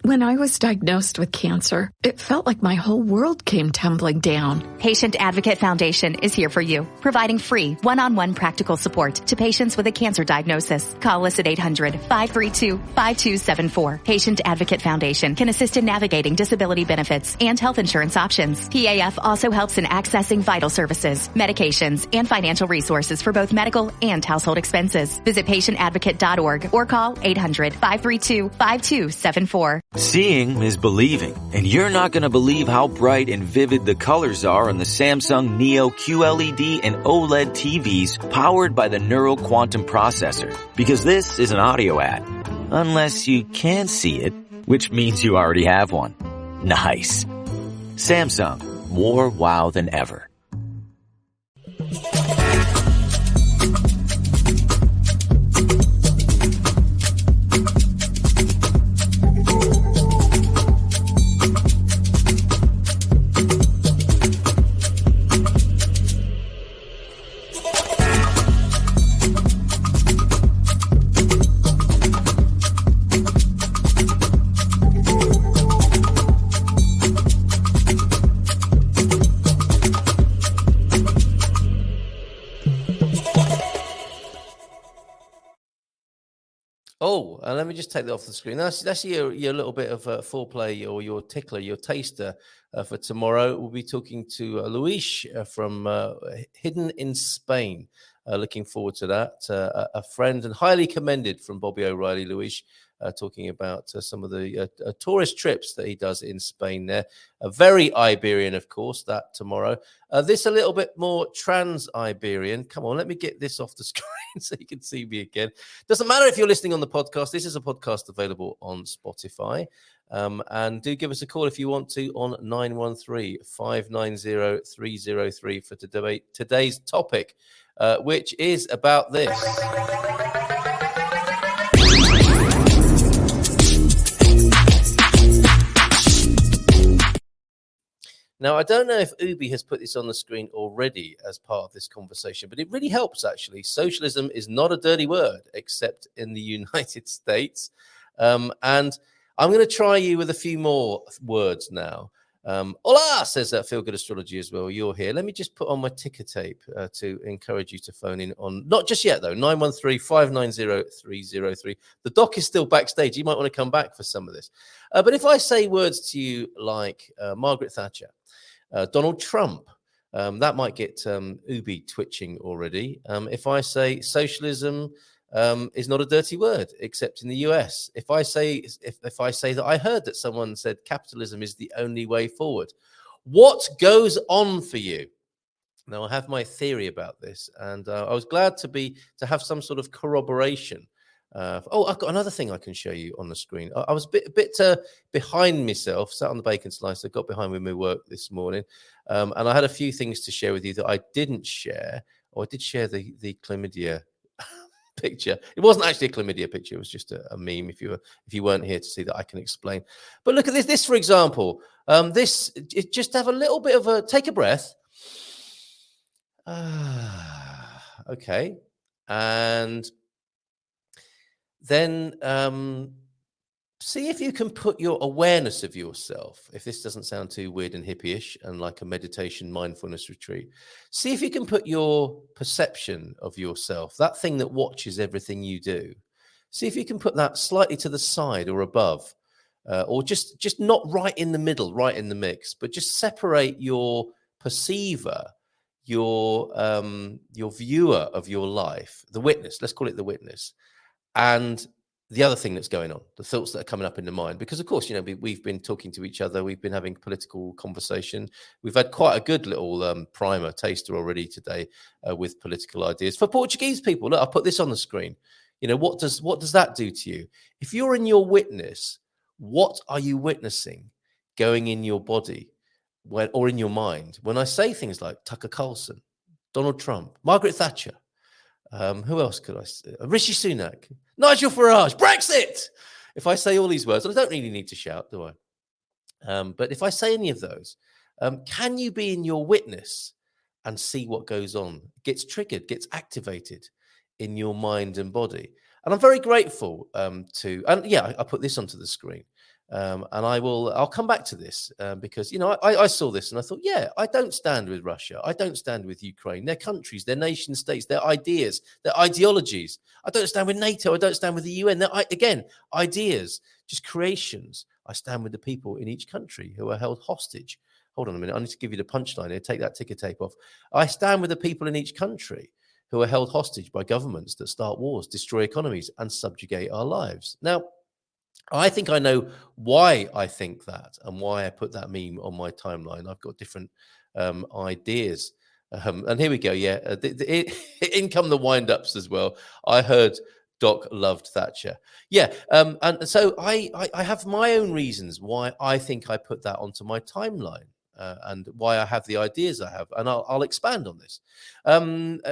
When I was diagnosed with cancer, it felt like my whole world came tumbling down. Patient Advocate Foundation is here for you, providing free one-on-one practical support to patients with a cancer diagnosis. Call us at 800-532-5274. Patient Advocate Foundation can assist in navigating disability benefits and health insurance options. PAF also helps in accessing vital services, medications, and financial resources for both medical and household expenses. Visit patientadvocate.org or call 800-532-5274. Seeing is believing, and you're not going to believe how bright and vivid the colors are on the Samsung Neo QLED and OLED TVs powered by the Neural Quantum Processor. Because this is an audio ad. Unless you can see it, which means you already have one. Nice. Samsung. More wow than ever. Let me just take that off the screen. That's your little bit of foreplay or your tickler, your taster for tomorrow. We'll be talking to Luis from Hidden in Spain. Looking forward to that. A friend and highly commended from Bobby O'Reilly, Luis, talking about some of the tourist trips that he does in Spain there. Very Iberian, of course, that tomorrow. This a little bit more trans-Iberian. Come on, let me get this off the screen so you can see me again. Doesn't matter if you're listening on the podcast. This is a podcast available on Spotify. And do give us a call if you want to on 913-590-303 for today's topic, which is about this. Now, I don't know if Ubi has put this on the screen already as part of this conversation, but it really helps, actually. Socialism is not a dirty word, except in the United States. And I'm going to try you with a few more words now. Hola, says that Feel Good Astrology as well. You're here. Let me just put on my ticker tape to encourage you to phone in on, not just yet, though, 913-590-303. The doc is still backstage. You might want to come back for some of this. But if I say words to you like Margaret Thatcher, Donald Trump, that might get Ubi twitching already. If I say socialism is not a dirty word, except in the US. If I say that I heard that someone said capitalism is the only way forward, what goes on for you? Now, I have my theory about this, and I was glad to have some sort of corroboration. I've got another thing I can show you on the screen. I was a bit behind myself, sat on the bacon slicer, got behind with my work this morning, and I had a few things to share with you that I didn't share. I did share the chlamydia picture. It wasn't actually a chlamydia picture. It was just a meme. If you weren't here to see that, I can explain. But look at this. This, for example, just have a little bit of take a breath. Okay, and then see if you can put your awareness of yourself, if this doesn't sound too weird and hippie-ish and like a meditation mindfulness retreat, see if you can put your perception of yourself, that thing that watches everything you do, see if you can put that slightly to the side or above, or just not right in the middle, right in the mix, but just separate your perceiver, your viewer of your life, the witness, let's call it the witness, and the other thing that's going on, the thoughts that are coming up in the mind. Because, of course, we've been talking to each other. We've been having political conversation. We've had quite a good little primer taster already today with political ideas. For Portuguese people, look, I'll put this on the screen. What does that do to you? If you're in your witness, what are you witnessing going in your body or in your mind? When I say things like Tucker Carlson, Donald Trump, Margaret Thatcher, who else could I say? Rishi Sunak, Nigel Farage, Brexit. If I say all these words, I don't really need to shout, do I? But if I say any of those, can you be in your witness and see what goes on? Gets triggered, gets activated in your mind and body. And I'm very grateful I put this onto the screen. And I'll come back to this because, I saw this and I thought, yeah, I don't stand with Russia. I don't stand with Ukraine, their countries, their nation states, their ideas, their ideologies. I don't stand with NATO. I don't stand with the UN. Again, ideas, just creations. I stand with the people in each country who are held hostage. Hold on a minute. I need to give you the punchline here. Take that ticker tape off. I stand with the people in each country who are held hostage by governments that start wars, destroy economies, and subjugate our lives. Now, I think I know why I think that and why I put that meme on my timeline. I've got different ideas. And here we go. Yeah, in come the wind-ups as well. I heard Doc loved Thatcher. Yeah, and so I have my own reasons why I think I put that onto my timeline. And why I have the ideas I have, and I'll expand on this.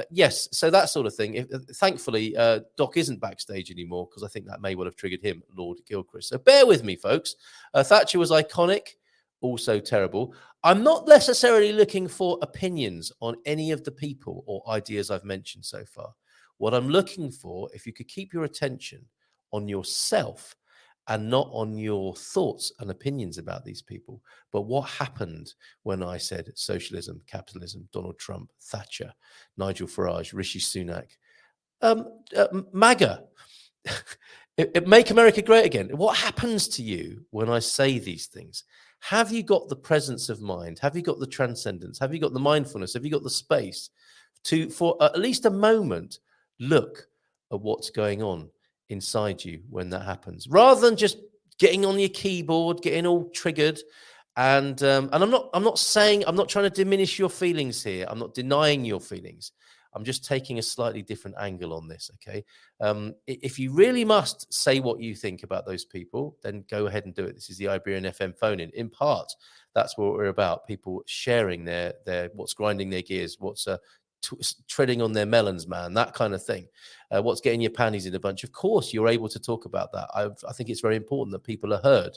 Yes, so that sort of thing. Thankfully, Doc isn't backstage anymore because I think that may well have triggered him, Lord Gilchrist. So bear with me, folks. Thatcher was iconic, also terrible. I'm not necessarily looking for opinions on any of the people or ideas I've mentioned so far. What I'm looking for, if you could keep your attention on yourself and not on your thoughts and opinions about these people, but what happened when I said socialism, capitalism, Donald Trump, Thatcher, Nigel Farage, Rishi Sunak, MAGA, make America great again. What happens to you when I say these things? Have you got the presence of mind? Have you got the transcendence? Have you got the mindfulness? Have you got the space to, for at least a moment, look at what's going on inside you when that happens, rather than just getting on your keyboard, getting all triggered? And I'm not saying, I'm not trying to diminish your feelings here. I'm not denying your feelings. I'm just taking a slightly different angle on this. Okay. If you really must say what you think about those people, then go ahead and do it. This is the Iberian FM phone-in. In part, that's what we're about. People sharing their what's grinding their gears, what's treading on their melons, man, that kind of thing. What's getting your panties in a bunch. Of course, you're able to talk about that. I think it's very important that people are heard.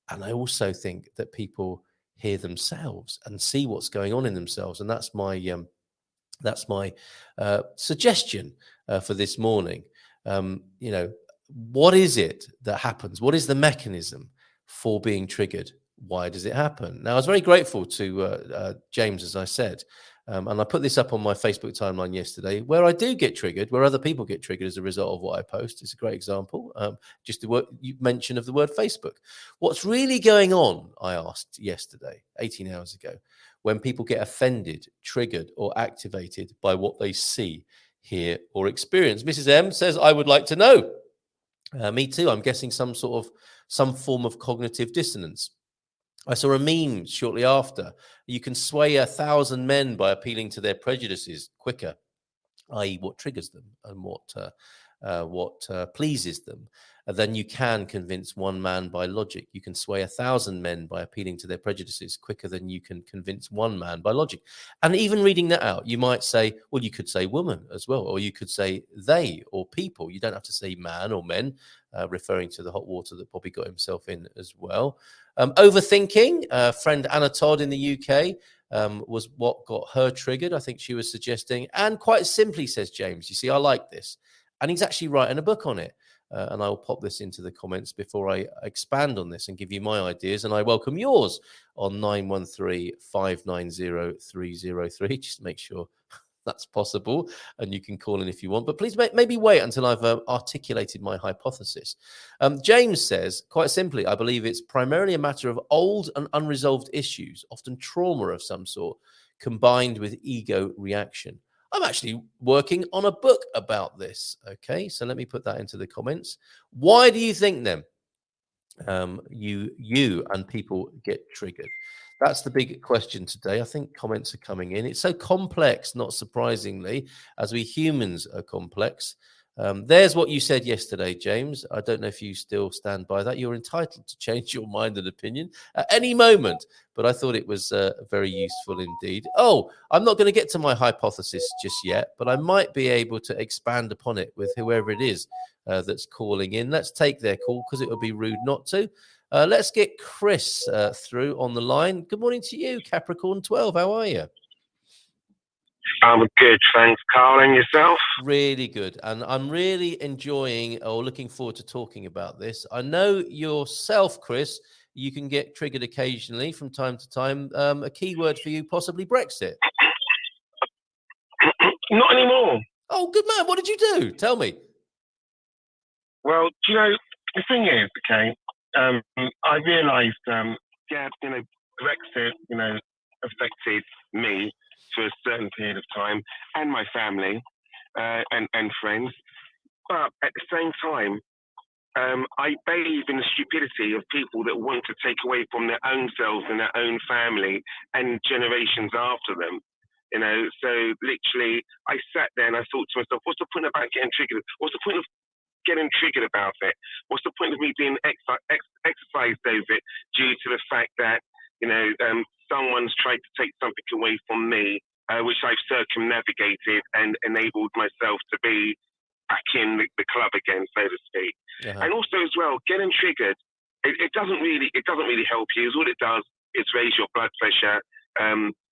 And I also think that people hear themselves and see what's going on in themselves. And that's my suggestion for this morning. What is it that happens? What is the mechanism for being triggered? Why does it happen? Now, I was very grateful to James, as I said, and I put this up on my Facebook timeline yesterday, where I do get triggered, where other people get triggered as a result of what I post. It's a great example. Just the word you mention of the word Facebook. What's really going on, I asked yesterday, 18 hours ago, when people get offended, triggered, or activated by what they see, hear, or experience. Mrs. M says, I would like to know. Me too. I'm guessing some form of cognitive dissonance. I saw a meme shortly after. You can sway 1,000 men by appealing to their prejudices quicker, i.e. what triggers them and what pleases them, than you can convince one man by logic. You can sway 1,000 men by appealing to their prejudices quicker than you can convince one man by logic. And even reading that out, you might say, well, you could say woman as well, or you could say they or people. You don't have to say man or men, referring to the hot water that Bobby got himself in as well. Overthinking, friend Anna Todd in the UK, was what got her triggered, I think she was suggesting. And quite simply, says James, you see, I like this. And he's actually writing a book on it. And I will pop this into the comments before I expand on this and give you my ideas. And I welcome yours on 913-590-303. Just make sure that's possible. And you can call in if you want. But please maybe wait until I've articulated my hypothesis. James says, quite simply, I believe it's primarily a matter of old and unresolved issues, often trauma of some sort, combined with ego reaction. I'm actually working on a book about this. Okay, so let me put that into the comments. Why do you think then you and people get triggered? That's the big question today. I think comments are coming in. It's so complex, not surprisingly, as we humans are complex. There's what you said yesterday, James. I don't know if you still stand by that. You're entitled to change your mind and opinion at any moment, but I thought it was very useful indeed. Oh, I'm not going to get to my hypothesis just yet, but I might be able to expand upon it with whoever it is that's calling in. Let's take their call because it would be rude not to. Let's get Chris through on the line. Good morning to you, Capricorn 12. How are you? I'm good, thanks, Carl. And yourself? Really good. And I'm really enjoying or looking forward to talking about this. I know yourself, Chris, you can get triggered occasionally from time to time. A keyword for you, possibly Brexit. Not anymore. Oh, good man. What did you do? Tell me. Well, do you know, the thing is, okay, I realised, Brexit, affected me for a certain period of time and my family and friends. But at the same time, I bathe in the stupidity of people that want to take away from their own selves and their own family and generations after them. So literally, I sat there and I thought to myself, what's the point about getting triggered? What's the point of getting triggered about it? What's the point of me being exercised over it due to the fact that, someone's tried to take something away from me, which I've circumnavigated and enabled myself to be back in the club again, so to speak. Uh-huh. And also as well, getting triggered, it doesn't really help you. All it does is raise your blood pressure,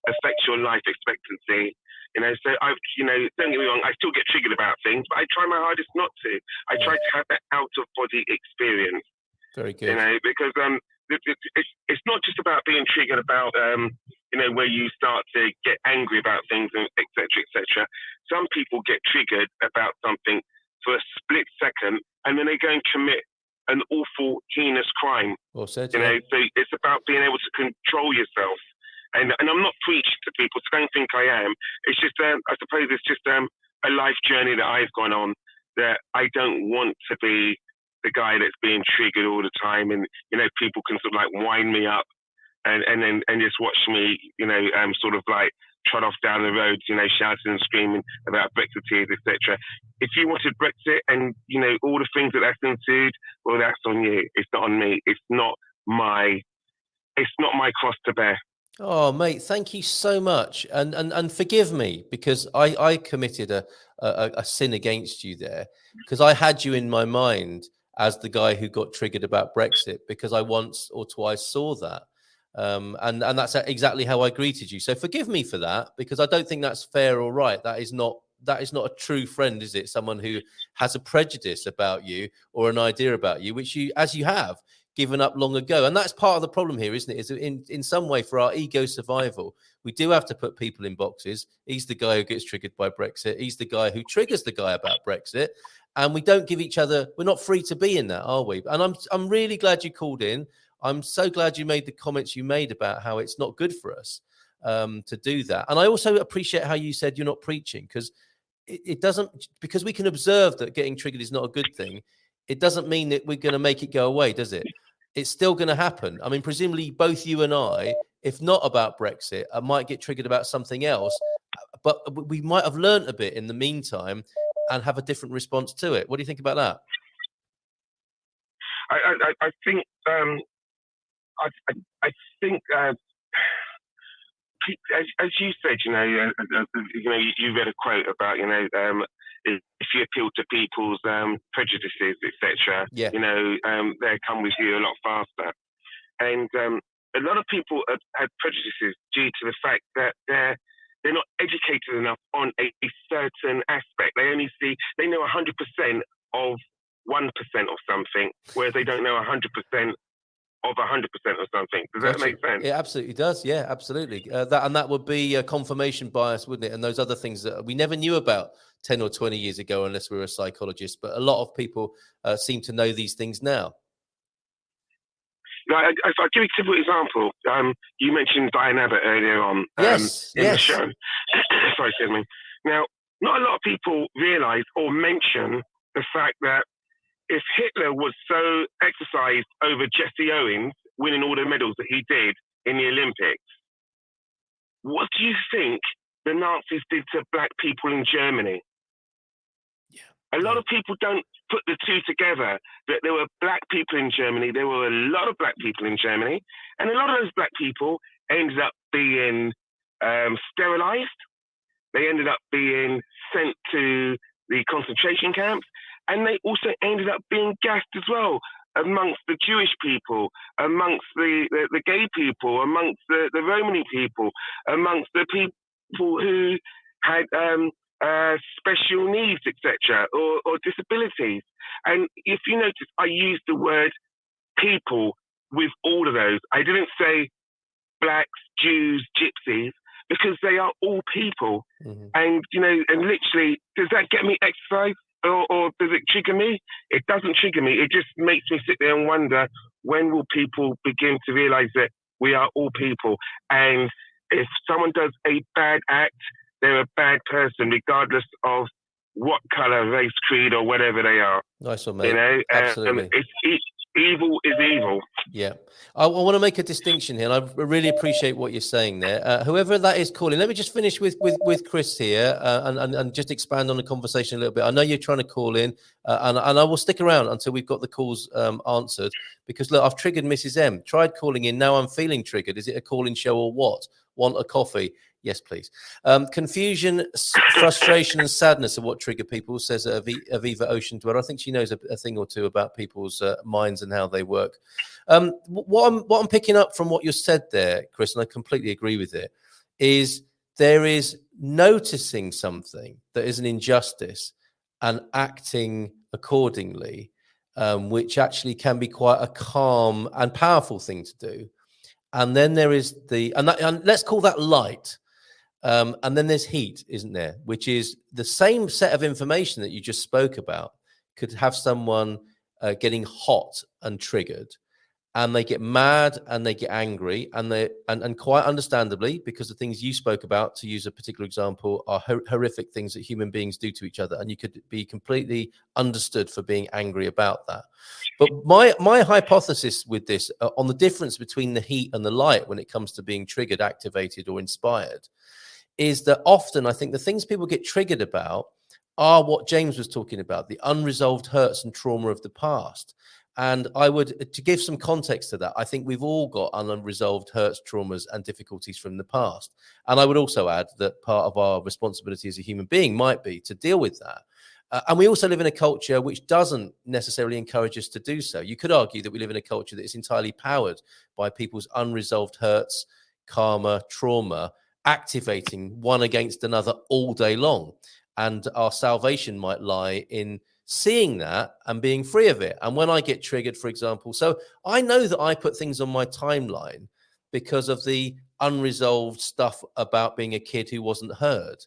affects your life expectancy. So don't get me wrong, I still get triggered about things, but I try my hardest not to. I try to have that out of body experience. Very good. Because it's not just about being triggered about where you start to get angry about things, and et cetera. Some people get triggered about something for a split second, and then they go and commit an awful, heinous crime. Well said, So it's about being able to control yourself. And I'm not preaching to people, so don't think I am. It's just, I suppose it's just a life journey that I've gone on, that I don't want to be the guy that's being triggered all the time, and people can sort of like wind me up and just watch me sort of like trot off down the road, shouting and screaming about Brexiteers, etc. If you wanted Brexit and all the things that's ensued, well, that's on you. It's not on me. It's not my cross to bear. Oh, mate, thank you so much, and forgive me, because I committed a sin against you there, because I had you in my mind as the guy who got triggered about Brexit, because I once or twice saw that, and that's exactly how I greeted you. So forgive me for that, because I don't think that's fair or right. That is not a true friend, is it? Someone who has a prejudice about you or an idea about you, which you, as you have, given up long ago. And that's part of the problem here, isn't it? Is in some way, for our ego survival, we do have to put people in boxes. He's the guy who gets triggered by Brexit. He's the guy who triggers the guy about Brexit. And we don't give each other, we're not free to be in that, are we? And I'm really glad you called in. I'm so glad you made the comments you made about how it's not good for us to do that. And I also appreciate how you said you're not preaching, because it doesn't, because we can observe that getting triggered is not a good thing. It doesn't mean that we're going to make it go away, does it? It's still going to happen. I mean, presumably both you and I, if not about Brexit, I might get triggered about something else, but we might have learned a bit in the meantime and have a different response to it. What do you think about that? I think as you said, you read a quote about if you appeal to people's prejudices, etc. Yeah. They come with you a lot faster. And a lot of people have prejudices due to the fact that they're not educated enough on a certain aspect. They know 100% of 1% of something, whereas they don't know 100% of 100% of something. Does that make sense? It absolutely does. Yeah, absolutely. That would be confirmation bias, wouldn't it? And those other things that we never knew about 10 or 20 years ago, unless we were a psychologist. But a lot of people seem to know these things now. I'll give you a simple example. You mentioned Diane Abbott earlier on in the show. Sorry, excuse me. Now, not a lot of people realise or mention the fact that if Hitler was so exercised over Jesse Owens winning all the medals that he did in the Olympics, what do you think the Nazis did to black people in Germany? A lot of people don't put the two together, that there were black people in Germany. There were a lot of black people in Germany. And a lot of those black people ended up being sterilized. They ended up being sent to the concentration camps. And they also ended up being gassed as well, amongst the Jewish people, amongst the gay people, amongst the Romani people, amongst the people who had special needs, etc., or disabilities. And if you notice, I used the word people with all of those. I didn't say blacks, Jews, gypsies, because they are all people. Mm-hmm. And, and literally, does that get me exercise or does it trigger me? It doesn't trigger me. It just makes me sit there and wonder, when will people begin to realize that we are all people? And if someone does a bad act, they're a bad person, regardless of what color, race, creed, or whatever they are. Nice one, mate. Absolutely. Evil is evil. Yeah. I want to make a distinction here, and I really appreciate what you're saying there. Whoever that is calling, let me just finish with Chris here and just expand on the conversation a little bit. I know you're trying to call in, and I will stick around until we've got the calls answered, because, look, I've triggered Mrs. M. Tried calling in. Now I'm feeling triggered. Is it a call-in show or what? Want a coffee? Yes, please. Confusion, frustration, and sadness are what trigger people, says Aviva Ocean Dweller. I think she knows a thing or two about people's minds and how they work. What I'm picking up from what you said there, Chris, and I completely agree with it, is there is noticing something that is an injustice and acting accordingly, which actually can be quite a calm and powerful thing to do. And then there is and let's call that light. And then there's heat, isn't there? Which is the same set of information that you just spoke about could have someone getting hot and triggered, and they get mad and they get angry, and quite understandably, because the things you spoke about, to use a particular example, are horrific things that human beings do to each other, and you could be completely understood for being angry about that. But my hypothesis with this on the difference between the heat and the light when it comes to being triggered, activated, or inspired, is that often I think the things people get triggered about are what James was talking about, the unresolved hurts and trauma of the past. And I would, to give some context to that, I think we've all got unresolved hurts, traumas, and difficulties from the past. And I would also add that part of our responsibility as a human being might be to deal with that. And we also live in a culture which doesn't necessarily encourage us to do so. You could argue that we live in a culture that is entirely powered by people's unresolved hurts, karma, trauma, activating one against another all day long. And our salvation might lie in seeing that and being free of it. And when I get triggered, for example, so I know that I put things on my timeline because of the unresolved stuff about being a kid who wasn't heard.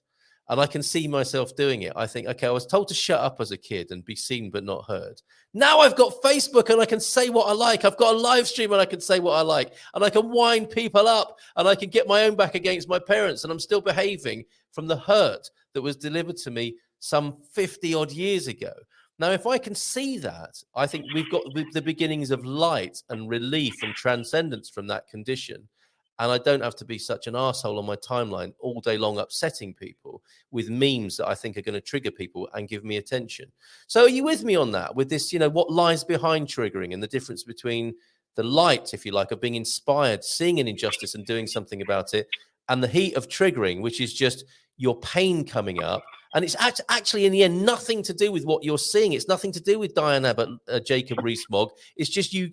And I can see myself doing it. I think, okay, I was told to shut up as a kid and be seen but not heard. Now I've got Facebook and I can say what I like. I've got a live stream and I can say what I like. And I can wind people up and I can get my own back against my parents. And I'm still behaving from the hurt that was delivered to me some 50 odd years ago. Now, if I can see that, I think we've got the beginnings of light and relief and transcendence from that condition. And I don't have to be such an arsehole on my timeline all day long upsetting people with memes that I think are going to trigger people and give me attention. So are you with me on that? With this, what lies behind triggering and the difference between the light, if you like, of being inspired, seeing an injustice and doing something about it, and the heat of triggering, which is just your pain coming up. And it's actually, in the end, nothing to do with what you're seeing. It's nothing to do with Diane Abbott, Jacob Rees-Mogg. It's just you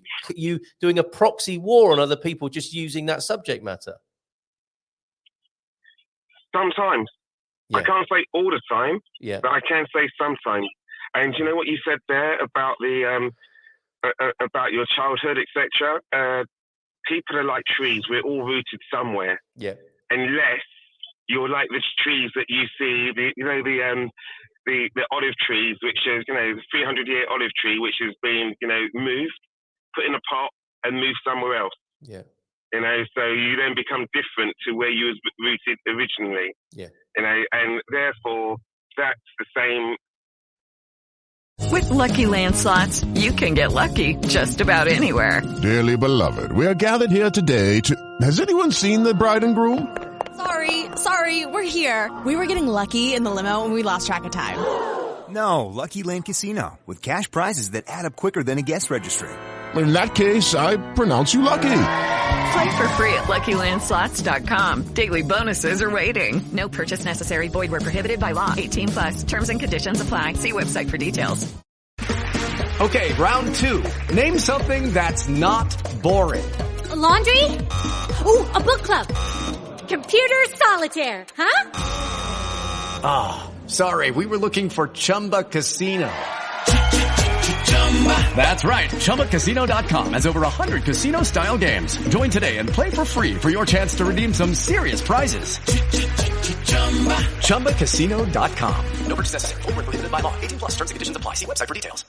doing a proxy war on other people, just using that subject matter. Sometimes. Yeah. I can't say all the time, but I can say sometimes. And you know what you said there about the about your childhood, etc. People are like trees. We're all rooted somewhere. Yeah. Unless you're like the trees that you see, the olive trees, which is, the 300-year olive tree, which has been, moved, put in a pot and moved somewhere else. Yeah. So you then become different to where you was rooted originally. Yeah. And therefore that's the same. With Lucky Land Slots, you can get lucky just about anywhere. Dearly beloved, we are gathered here today to... Has anyone seen the bride and groom? Sorry, we're here. We were getting lucky in the limo and we lost track of time. No, Lucky Land Casino, with cash prizes that add up quicker than a guest registry. In that case, I pronounce you lucky. Play for free at LuckyLandSlots.com. Daily bonuses are waiting. No purchase necessary. Void where prohibited by law. 18+. Terms and conditions apply. See website for details. Okay, round two. Name something that's not boring. A laundry? Ooh, a book club. Computer solitaire, huh? Sorry, we were looking for Chumba Casino. That's right. ChumbaCasino.com has over 100 casino-style games. Join today and play for free for your chance to redeem some serious prizes. ChumbaCasino.com. No purchase necessary. Void where prohibited by law. 18+ terms and conditions apply. See website for details.